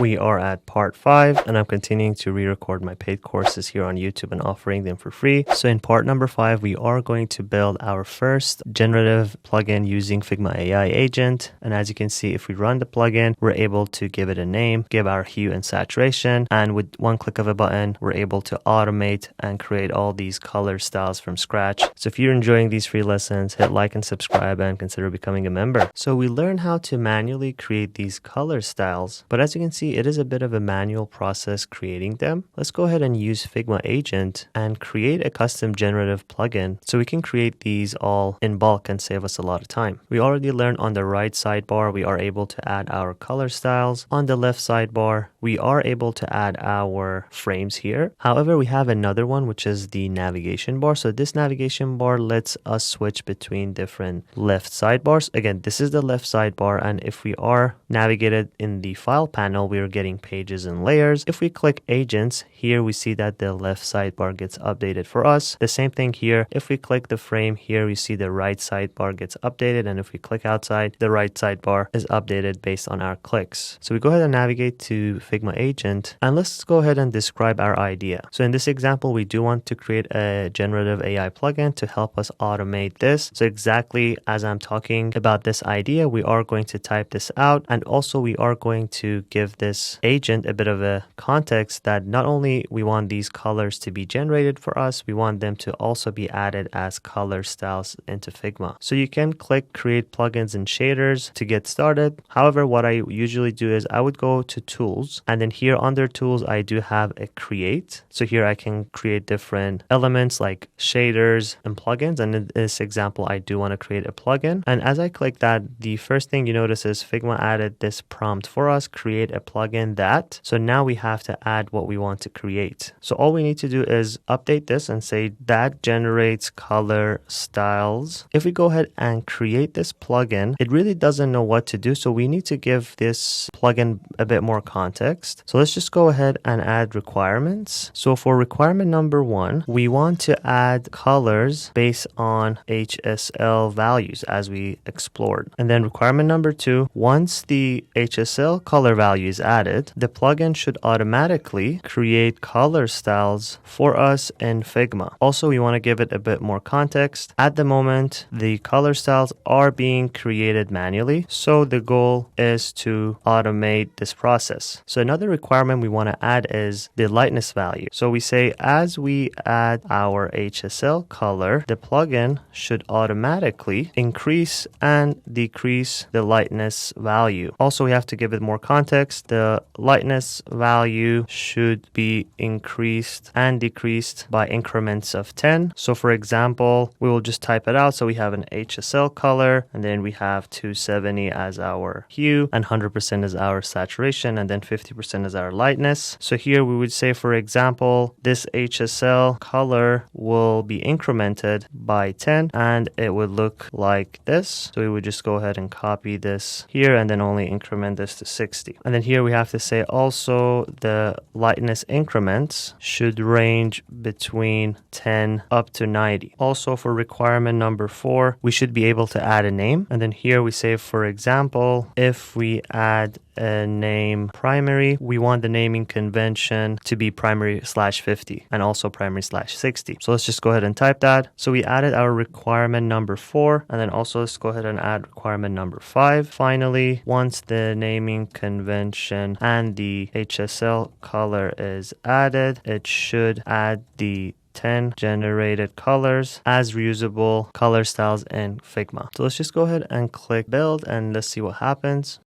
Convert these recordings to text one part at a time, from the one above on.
We are at part 5 and I'm continuing to re-record my paid courses here on YouTube and offering them for free. So in part number 5, we are going to build our first generative plugin using Figma AI Agent. And as you can see, if we run the plugin, we're able to give it a name, give our hue and saturation. And with one click of a button, we're able to automate and create all these color styles from scratch. So if you're enjoying these free lessons, hit like and subscribe and consider becoming a member. So we learn how to manually create these color styles, but as you can see, it is a bit of a manual process creating them. Let's go ahead and use Figma Agent and create a custom generative plugin so we can create these all in bulk and save us a lot of time. We already learned on the right sidebar, we are able to add our color styles. On the left sidebar, we are able to add our frames here. However, we have another one, which is the navigation bar. So this navigation bar lets us switch between different left sidebars. Again, this is the left sidebar, and if we are navigated in the file panel, we are getting pages and layers. If we click agents, here we see that the left sidebar gets updated for us. The same thing here. If we click the frame here, we see the right sidebar gets updated. And if we click outside, the right sidebar is updated based on our clicks. So we go ahead and navigate to Figma Agent, and let's go ahead and describe our idea. So in this example, we do want to create a generative AI plugin to help us automate this. So exactly as I'm talking about this idea, we are going to type this out, and also we are going to give this agent a bit of a context that not only we want these colors to be generated for us, we want them to also be added as color styles into Figma. So you can click create plugins and shaders to get started. However, what I usually do is I would go to tools, and then here under tools, I do have a create. So here I can create different elements like shaders and plugins. And in this example, I do want to create a plugin. And as I click that, the first thing you notice is Figma added this prompt for us, create a plugin that. So now we have to add what we want to create. So all we need to do is update this and say that generates color styles. If we go ahead and create this plugin, it really doesn't know what to do. So we need to give this plugin a bit more context. So let's just go ahead and add requirements. So for requirement number 1, we want to add colors based on HSL values as we explored. And then requirement number 2, once the HSL color value is added, the plugin should automatically create color styles for us in Figma. Also, we want to give it a bit more context. At the moment, the color styles are being created manually. So the goal is to automate this process. So another requirement we want to add is the lightness value. So we say as we add our HSL color, the plugin should automatically increase and decrease the lightness value. Also, we have to give it more context. The lightness value should be increased and decreased by increments of 10. So for example, we will just type it out. So we have an HSL color, and then we have 270 as our hue, and 100% is our saturation, and then 50% is our lightness. So here we would say, for example, this HSL color will be incremented by 10, and it would look like this. So we would just go ahead and copy this here, and then only increment this to 60. And then here we have to say also the lightness increments should range between 10 up to 90. Also for requirement number 4, we should be able to add a name. And then here we say, for example, if we add a name primary, we want the naming convention to be primary/50 and also primary/60. So let's just go ahead and type that. So we added our requirement number 4, and then also let's go ahead and add requirement number 5. Finally, once the naming convention and the HSL color is added, it should add the 10 generated colors as reusable color styles in Figma. So let's just go ahead and click build, and let's see what happens.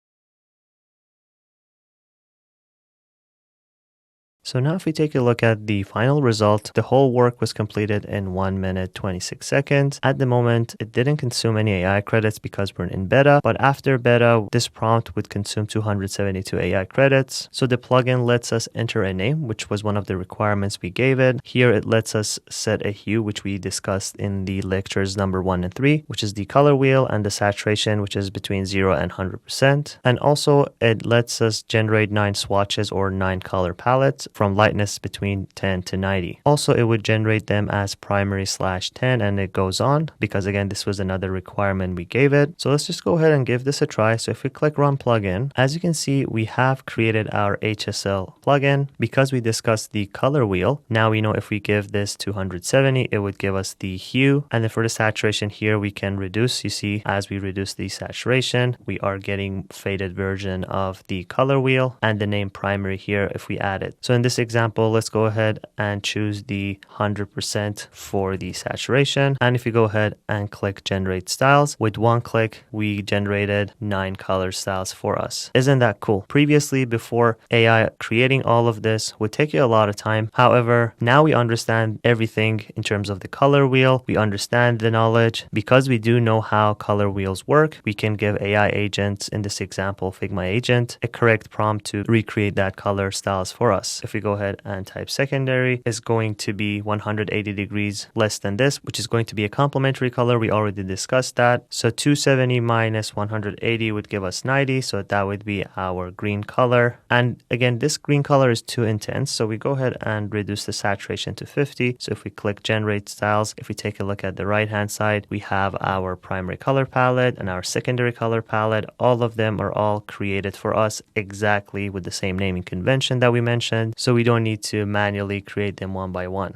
So now if we take a look at the final result, the whole work was completed in 1 minute 26 seconds. At the moment, it didn't consume any AI credits because we're in beta, but after beta, this prompt would consume 272 AI credits. So the plugin lets us enter a name, which was one of the requirements we gave it. Here it lets us set a hue, which we discussed in the lectures number 1 and 3, which is the color wheel, and the saturation, which is between 0 and 100%. And also it lets us generate 9 swatches or 9 color palettes. from lightness between 10 to 90. Also, it would generate them as primary/10, and it goes on because again, this was another requirement we gave it. So let's just go ahead and give this a try. So if we click run plugin, as you can see, we have created our HSL plugin. Because we discussed the color wheel, now we know if we give this 270, it would give us the hue. And then for the saturation here, we can reduce. You see, as we reduce the saturation, we are getting faded version of the color wheel and the name primary here if we add it. So in this example, let's go ahead and choose the 100% for the saturation. And if you go ahead and click generate styles, with one click, we generated 9 color styles for us. Isn't that cool? Previously, before AI, creating all of this would take you a lot of time. However, now we understand everything in terms of the color wheel. We understand the knowledge. Because we do know how color wheels work, we can give AI agents, in this example, Figma Agent, a correct prompt to recreate that color styles for us. If we go ahead and type secondary, it's going to be 180 degrees less than this, which is going to be a complementary color. We already discussed that. So 270 minus 180 would give us 90. So that would be our green color. And again, this green color is too intense. So we go ahead and reduce the saturation to 50. So if we click generate styles, if we take a look at the right hand side, we have our primary color palette and our secondary color palette. All of them are all created for us exactly with the same naming convention that we mentioned. So we don't need to manually create them one by one.